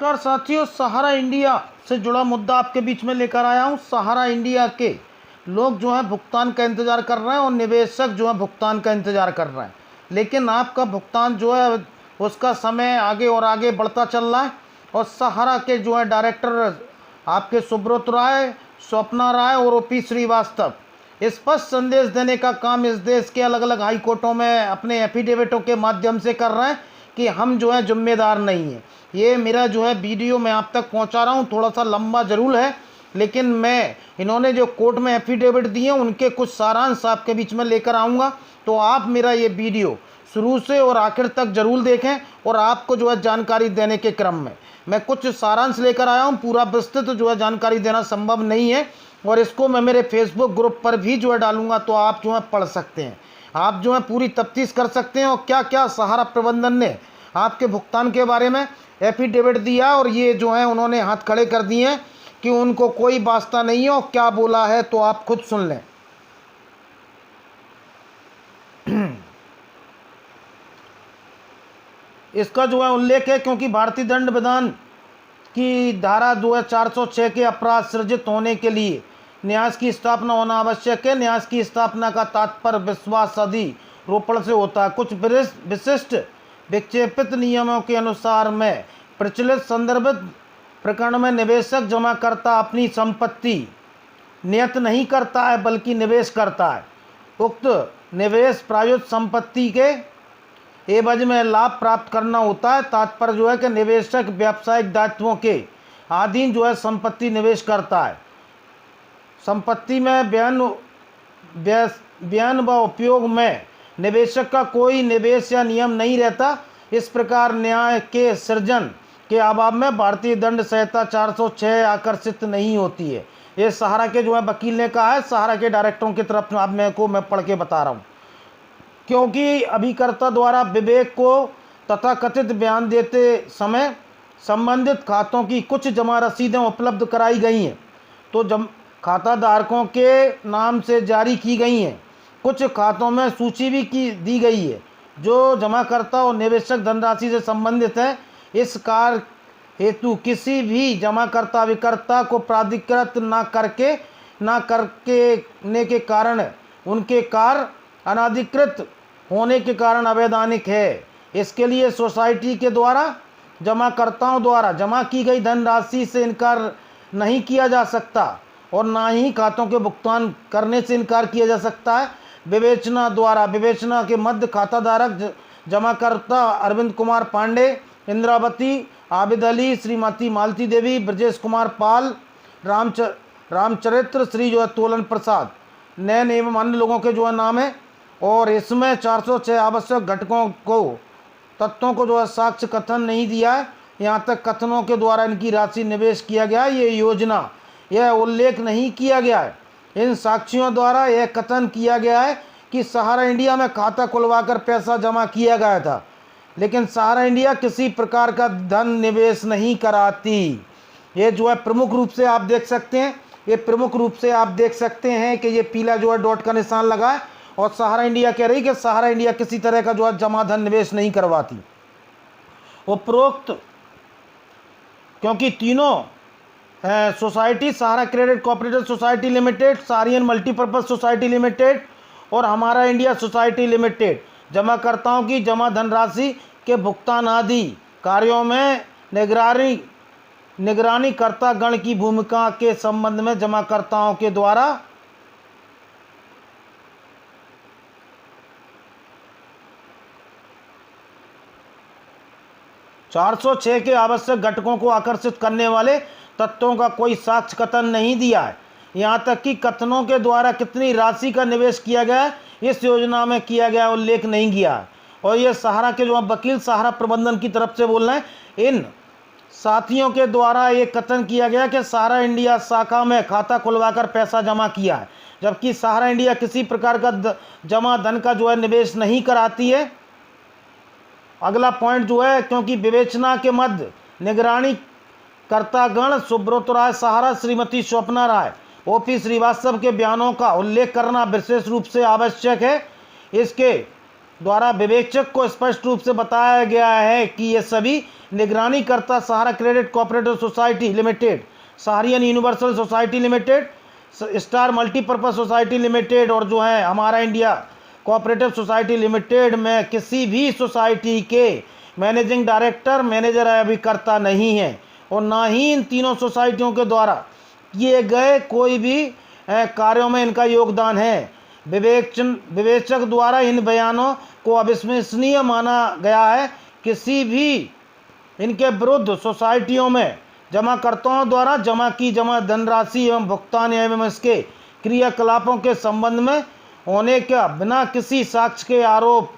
नमस्कार साथियों, सहारा इंडिया से जुड़ा मुद्दा आपके बीच में लेकर आया हूं। सहारा इंडिया के लोग जो है भुगतान का इंतज़ार कर रहे हैं और निवेशक जो है भुगतान का इंतज़ार कर रहे हैं, लेकिन आपका भुगतान जो है उसका समय आगे और आगे बढ़ता चल रहा है। और सहारा के जो है डायरेक्टर आपके सुब्रत राय, स्वप्ना राय और ओपी श्रीवास्तव स्पष्ट संदेश देने का काम इस देश के अलग अलग हाई कोर्टों में अपने एफिडेविटों के माध्यम से कर रहे हैं कि हम जो है जिम्मेदार नहीं हैं। ये मेरा जो है वीडियो मैं आप तक पहुंचा रहा हूं, थोड़ा सा लंबा ज़रूर है, लेकिन मैं इन्होंने जो कोर्ट में एफिडेविट दिए उनके कुछ सारांश आपके बीच में लेकर आऊँगा। तो आप मेरा ये वीडियो शुरू से और आखिर तक ज़रूर देखें। और आपको जो है जानकारी देने के क्रम में मैं कुछ सारांश लेकर आया हूँ, पूरा विस्तृत जो है जानकारी देना संभव नहीं है। और इसको मैं मेरे फेसबुक ग्रुप पर भी जो है डालूंगा, तो आप जो है पढ़ सकते हैं, आप जो है पूरी तफ्तीश कर सकते हैं और क्या क्या सहारा प्रबंधन ने आपके भुगतान के बारे में एफिडेविट दिया और ये जो है उन्होंने हाथ खड़े कर दिए हैं कि उनको कोई वास्ता नहीं है और क्या बोला है, तो आप खुद सुन लें। इसका जो है उल्लेख है क्योंकि भारतीय दंड विधान की धारा 406 के अपराध सृजित होने के लिए न्यास की स्थापना होना आवश्यक है। न्यास की स्थापना का तात्पर्य विश्वास अधिरोपण से होता है। कुछ विशिष्ट विक्षेपित नियमों के अनुसार में प्रचलित संदर्भित प्रकरण में निवेशक जमाकर्ता अपनी संपत्ति नियत नहीं करता है बल्कि निवेश करता है। उक्त निवेश प्रायोजित संपत्ति के एवज में लाभ प्राप्त करना होता है। तात्पर्य जो है कि निवेशक व्यावसायिक दायित्वों के अधीन जो है संपत्ति निवेश करता है। संपत्ति में बयान व उपयोग में निवेशक का कोई निवेश या नियम नहीं रहता। इस प्रकार न्याय के सृजन के अभाव में भारतीय दंड संहिता 406 आकर्षित नहीं होती है। ये सहारा के जो है वकील ने कहा है, सहारा के डायरेक्टरों की तरफ आप मैं पढ़ के बता रहा हूँ। क्योंकि अभिकर्ता द्वारा विवेक को तथाकथित बयान देते समय संबंधित खातों की कुछ जमा रसीदें उपलब्ध कराई गई हैं, तो खाता धारकों के नाम से जारी की गई हैं। कुछ खातों में सूची भी दी गई है जो जमाकर्ता और निवेशक धनराशि से संबंधित है। इस कार्य हेतु किसी भी जमाकर्ता अभिकर्ता को प्राधिकृत न करने के कारण उनके कार्य अनाधिकृत होने के कारण अवैधानिक है। इसके लिए सोसाइटी के द्वारा जमाकर्ताओं द्वारा जमा की गई धनराशि से इनकार नहीं किया जा सकता और ना ही खातों के भुगतान करने से इनकार किया जा सकता है। विवेचना के मध्य खाताधारक जमाकर्ता अरविंद कुमार पांडे, इंद्रावती, आबिद अली, श्रीमती मालती देवी, ब्रजेश कुमार पाल, रामचरित्र, श्री जो है तोलन प्रसाद, नैन एवं अन्य लोगों के जो है नाम है। और इसमें 406 आवश्यक तत्वों को जो है साक्ष्य कथन नहीं दिया है। यहाँ तक कथनों के द्वारा इनकी राशि निवेश किया गया है, ये योजना यह उल्लेख नहीं किया गया है। इन साक्ष्यों द्वारा यह कथन किया गया है कि सहारा इंडिया में खाता खुलवाकर पैसा जमा किया गया था, लेकिन सहारा इंडिया किसी प्रकार का धन निवेश नहीं कराती। ये जो है प्रमुख रूप से आप देख सकते हैं, ये प्रमुख रूप से आप देख सकते हैं कि ये पीला जो है डॉट का निशान लगा है और सहारा इंडिया कह रही कि सहारा इंडिया किसी तरह का जो है जमा धन निवेश नहीं करवाती। उपरोक्त क्योंकि तीनों society Sahara credit cooperative society limited, Saharayan multipurpose society limited और हमारा इंडिया सोसाइटी लिमिटेड जमाकर्ताओं की जमा धनराशि के भुगतान आदि कार्यों में निगरानी कर्ता गण की भूमिका के संबंध में जमाकर्ताओं के द्वारा 406 के आवश्यक घटकों को आकर्षित करने वाले तत्वों का कोई साक्ष्य कथन नहीं दिया है। यहाँ तक कि कथनों के द्वारा कितनी राशि का निवेश किया गया है इस योजना में किया गया उल्लेख नहीं किया है। और ये सहारा के जो वकील सहारा प्रबंधन की तरफ से बोल रहे हैं, इन साथियों के द्वारा ये कथन किया गया कि सहारा इंडिया शाखा में खाता खुलवाकर पैसा जमा किया है, जबकि सहारा इंडिया किसी प्रकार का जमा धन का जो है निवेश नहीं कराती है। अगला पॉइंट जो है, क्योंकि विवेचना के मध्य निगरानी कर्तागण सुब्रत राय सहारा, श्रीमती स्वप्ना राय, ओपी श्रीवास्तव के बयानों का उल्लेख करना विशेष रूप से आवश्यक है। इसके द्वारा विवेचक को स्पष्ट रूप से बताया गया है कि ये सभी निगरानी करता Sahara credit cooperative society limited, Saharayan universal society limited, star multipurpose society limited और जो है हमारा इंडिया कोऑपरेटिव सोसाइटी लिमिटेड में किसी भी सोसाइटी के मैनेजिंग डायरेक्टर, मैनेजर अभिकर्ता नहीं है और ना ही इन तीनों सोसाइटियों के द्वारा किए गए कोई भी कार्यों में इनका योगदान है। विवेचक द्वारा इन बयानों को अविश्वसनीय माना गया है। किसी भी इनके विरुद्ध सोसाइटियों में जमाकर्ताओं द्वारा जमा की धनराशि एवं भुगतान एवं इसके क्रियाकलापों के संबंध में होने का बिना किसी साक्ष्य के आरोप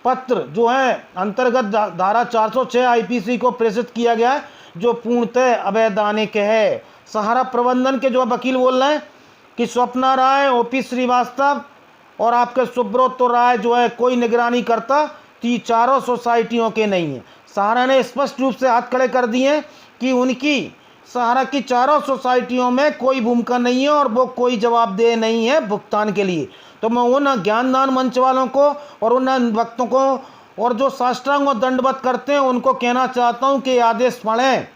पत्र जो है अंतर्गत धारा 406 आईपीसी को प्रेषित किया गया है, जो पूर्णतः अवैधानिक है। सहारा प्रबंधन के जो वकील बोल रहे हैं कि स्वप्ना राय, ओपी श्रीवास्तव और आपके सुब्रत राय जो है कोई निगरानी करता चारों सोसाइटियों के नहीं है। सहारा ने स्पष्ट रूप से हाथ खड़े कर दिए कि उनकी सहारा की चारों सोसाइटियों में कोई भूमिका नहीं है और वो कोई जवाबदेह नहीं है भुगतान के लिए। तो मैं उन ज्ञानदान मंच वालों को और उन वक्तों को और जो साष्टांग और दंडवत करते हैं उनको कहना चाहता हूं कि आदेश पढ़ें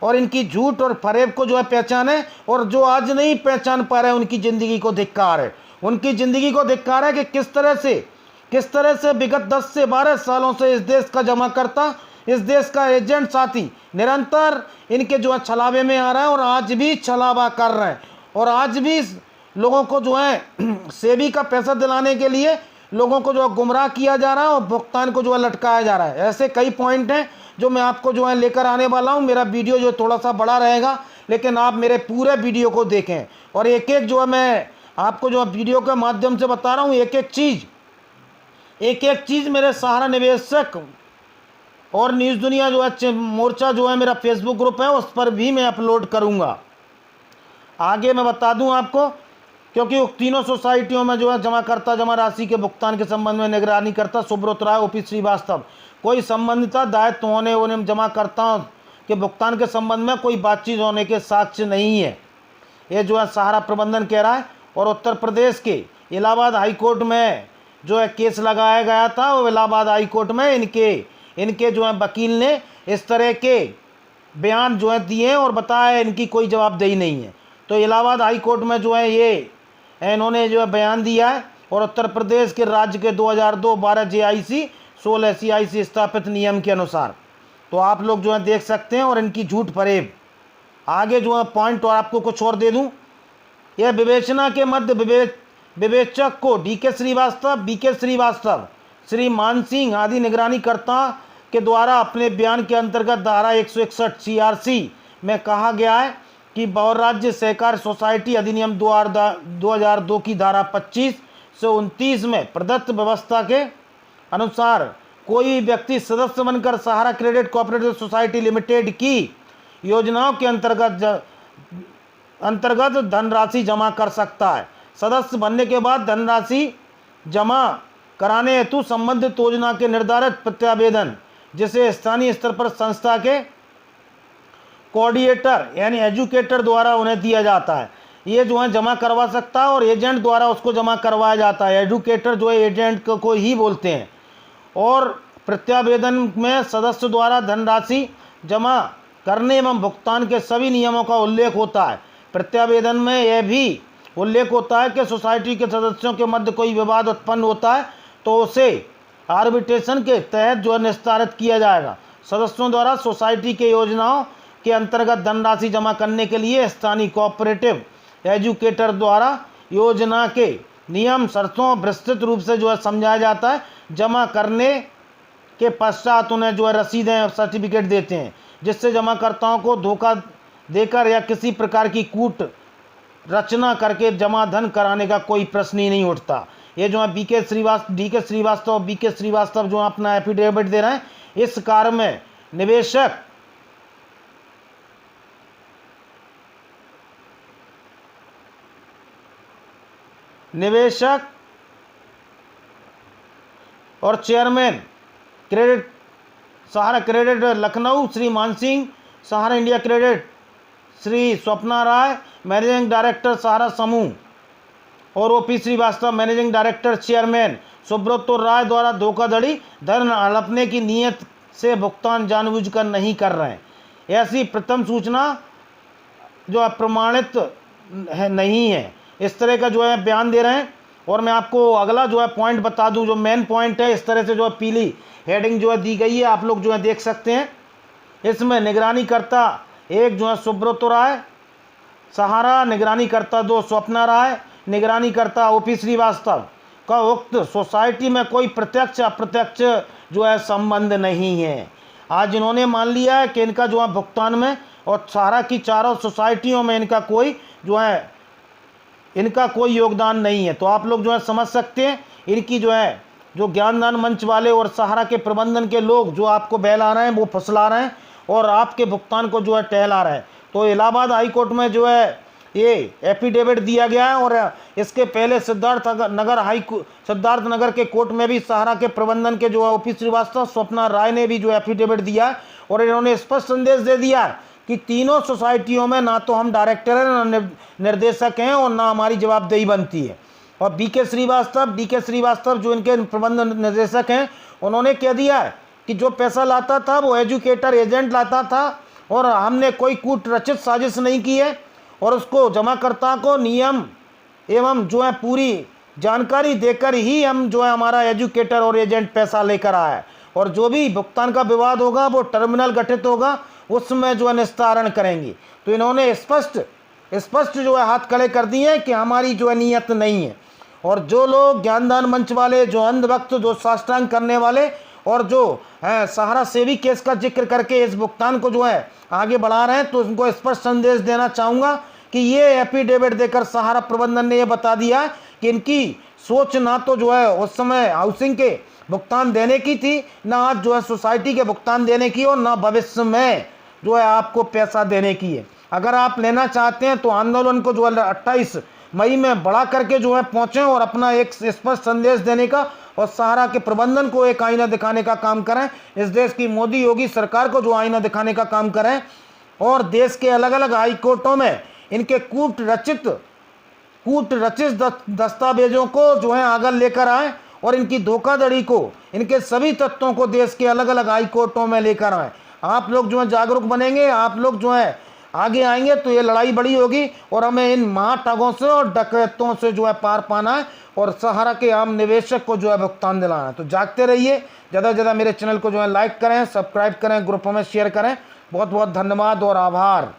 और इनकी झूठ और फरेब को जो है पहचानें, और जो आज नहीं पहचान पा रहे हैं उनकी ज़िंदगी को धिक्कार है। उनकी ज़िंदगी को धिक्कार है कि किस तरह से विगत 10 से 12 सालों से इस देश का जमाकर्ता, इस देश का एजेंट साथी निरंतर इनके जो है छलावे में आ रहा है और आज भी छलावा कर रहे हैं और आज भी लोगों को जो है सेबी का पैसा दिलाने के लिए लोगों को जो है गुमराह किया जा रहा है और भुगतान को जो है लटकाया जा रहा है। ऐसे कई पॉइंट हैं जो मैं आपको जो है लेकर आने वाला हूं। मेरा वीडियो जो थोड़ा सा बड़ा रहेगा, लेकिन आप मेरे पूरे वीडियो को देखें और एक एक जो है मैं आपको जो है वीडियो के माध्यम से बता रहा हूँ, एक एक चीज़ मेरे सहारा निवेशक और न्यूज़ दुनिया जो है मोर्चा जो है मेरा फेसबुक ग्रुप है उस पर भी मैं अपलोड करूँगा। आगे मैं बता दूं आपको, क्योंकि तीनों सोसाइटियों में जो है जमाकर्ता जमा राशि के भुगतान के संबंध में निगरानी करता सुब्रत राय, ओपी श्रीवास्तव कोई संबंधिता दायित्व होने उन्हें जमाकर्ताओं के भुगतान के संबंध में कोई बातचीत होने के साक्ष्य नहीं है। ये जो है सहारा प्रबंधन कह रहा है। और उत्तर प्रदेश के इलाहाबाद हाई कोर्ट में जो है केस लगाया गया था, वो इलाहाबाद हाई कोर्ट में इनके जो है वकील ने इस तरह के बयान जो है दिए और बताया इनकी कोई जवाबदेही नहीं है। तो इलाहाबाद हाई कोर्ट में जो है ये इन्होंने जो है बयान दिया है और उत्तर प्रदेश के राज्य के 2002-12 JIC 16 CIC स्थापित नियम के अनुसार। तो आप लोग जो है देख सकते हैं और इनकी झूठ फरेब। आगे जो है पॉइंट और आपको कुछ और दे दूं, यह विवेचना के मध्य विवेचक को DK श्रीवास्तव, BK श्रीवास्तव, श्री मान सिंह आदि निगरानीकर्ता के द्वारा अपने बयान के अंतर्गत धारा 161 CRC में कहा गया है कि बहु राज्य सहकारी सोसाइटी अधिनियम 2002 की धारा 25 से 29 में प्रदत्त व्यवस्था के अनुसार कोई व्यक्ति सदस्य बनकर सहारा क्रेडिट कोऑपरेटिव सोसाइटी लिमिटेड की योजनाओं के अंतर्गत धनराशि जमा कर सकता है। सदस्य बनने के बाद धनराशि जमा कराने हेतु संबंधित योजना के निर्धारित प्रत्यावेदन, जिसे स्थानीय स्तर पर संस्था के कोऑर्डिनेटर यानी एजुकेटर द्वारा उन्हें दिया जाता है, ये जो है जमा करवा सकता है और एजेंट द्वारा उसको जमा करवाया जाता है। एजुकेटर जो है एजेंट को ही बोलते हैं। और प्रत्यावेदन में सदस्य द्वारा धनराशि जमा करने एवं भुगतान के सभी नियमों का उल्लेख होता है। प्रत्यावेदन में यह भी उल्लेख होता है कि सोसाइटी के सदस्यों के मध्य कोई विवाद उत्पन्न होता है तो उसे आर्बिट्रेशन के तहत जो है निस्तारित किया जाएगा। सदस्यों द्वारा सोसाइटी के योजनाओं के अंतर्गत धनराशि जमा करने के लिए स्थानीय कोऑपरेटिव एजुकेटर द्वारा योजना के नियम शर्तों विस्तृत रूप से जो है समझाया जाता है। जमा करने के पश्चात उन्हें जो है रसीदें और सर्टिफिकेट देते हैं, जिससे जमाकर्ताओं को धोखा देकर या किसी प्रकार की कूट रचना करके जमा धन कराने का कोई प्रश्न ही नहीं उठता। ये जो है DK श्रीवास्तव जो अपना एफिडेविट दे रहे हैं, इस कार्य में निवेशक और chairman credit Sahara credit Lucknow Shri Man Singh, Sahara India credit Shri Swapna Rai, managing director Sahara समूह, और OP Srivastava managing director chairman Subrata Roy द्वारा धोखाधड़ी धन हड़पने की नीयत से भुगतान जानबूझकर नहीं कर रहे हैं। ऐसी प्रथम सूचना जो अप्रमाणित है नहीं है, इस तरह का जो है बयान दे रहे हैं। और मैं आपको अगला जो है पॉइंट बता दूं, जो मेन पॉइंट है, इस तरह से जो है पीली हेडिंग जो है दी गई है, आप लोग जो है देख सकते हैं। इसमें निगरानी करता एक जो है सुब्रत राय, सहारा निगरानी करता 2 स्वप्ना राय, निगरानी करता ओपी श्रीवास्तव का उक्त सोसाइटी में कोई प्रत्यक्ष अप्रत्यक्ष जो है संबंध नहीं है। आज इन्होंने मान लिया है कि इनका जो है भुगतान में और सहारा की चारों सोसाइटियों में इनका कोई जो है इनका कोई योगदान नहीं है। तो आप लोग जो है समझ सकते हैं, इनकी जो है जो ज्ञानदान मंच वाले और सहारा के प्रबंधन के लोग जो आपको बहला रहे हैं, वो फुसला रहे हैं और आपके भुगतान को जो है टहला रहे हैं। तो इलाहाबाद हाई कोर्ट में जो है ये एफिडेविट दिया गया है और इसके पहले सिद्धार्थ नगर के कोर्ट में भी सहारा के प्रबंधन के जो है ओपी श्रीवास्तव, स्वप्ना राय ने भी जो एफिडेविट दिया है और इन्होंने स्पष्ट संदेश दे दिया है कि तीनों सोसाइटियों में ना तो हम डायरेक्टर हैं, ना निर्देशक हैं और ना हमारी जवाबदेही बनती है। और डी के श्रीवास्तव जो इनके प्रबंधन निर्देशक हैं, उन्होंने कह दिया है कि जो पैसा लाता था वो एजुकेटर एजेंट लाता था और हमने कोई कूटरचित साजिश नहीं की है और उसको जमाकर्ता को नियम एवं जो है पूरी जानकारी देकर ही हम जो है हमारा एजुकेटर और एजेंट पैसा लेकर आया है और जो भी भुगतान का विवाद होगा वो टर्मिनल गठित होगा, उसमें जो है निस्तारण करेंगे। तो इन्होंने स्पष्ट जो है हाथ खड़े कर दिए हैं कि हमारी जो है नीयत नहीं है। और जो लोग ज्ञानदान मंच वाले, जो अंधभक्त, जो साष्टांग करने वाले और जो है सहारा सेवी केस का जिक्र करके इस भुगतान को जो है आगे बढ़ा रहे हैं, तो उनको स्पष्ट संदेश देना चाहूँगा कि ये एफिडेविट देकर सहारा प्रबंधन ने ये बता दिया कि इनकी सोच ना तो जो है उस समय हाउसिंग के भुगतान देने की थी, ना आज जो है सोसाइटी के भुगतान देने की और ना भविष्य में जो है आपको पैसा देने की है। अगर आप लेना चाहते हैं तो आंदोलन को जो है 28 मई में बढ़ा करके जो है पहुँचें और अपना एक स्पष्ट संदेश देने का और सहारा के प्रबंधन को एक आईना दिखाने का काम करें। इस देश की मोदी योगी सरकार को जो आईना दिखाने का काम करें और देश के अलग अलग हाई कोर्टों में इनके कूट रचित दस्तावेजों को जो है आगे लेकर आए और इनकी धोखाधड़ी को, इनके सभी तत्वों को देश के अलग अलग हाई कोर्टों में लेकर आए। आप लोग जो है जागरूक बनेंगे, आप लोग जो है आगे आएंगे तो ये लड़ाई बड़ी होगी और हमें इन महाठगों से और डकैतों से जो है पार पाना है और सहारा के आम निवेशक को जो है भुगतान दिलाना है। तो जागते रहिए, ज़्यादा से ज़्यादा मेरे चैनल को जो है लाइक करें, सब्सक्राइब करें, ग्रुपों में शेयर करें। बहुत बहुत धन्यवाद और आभार।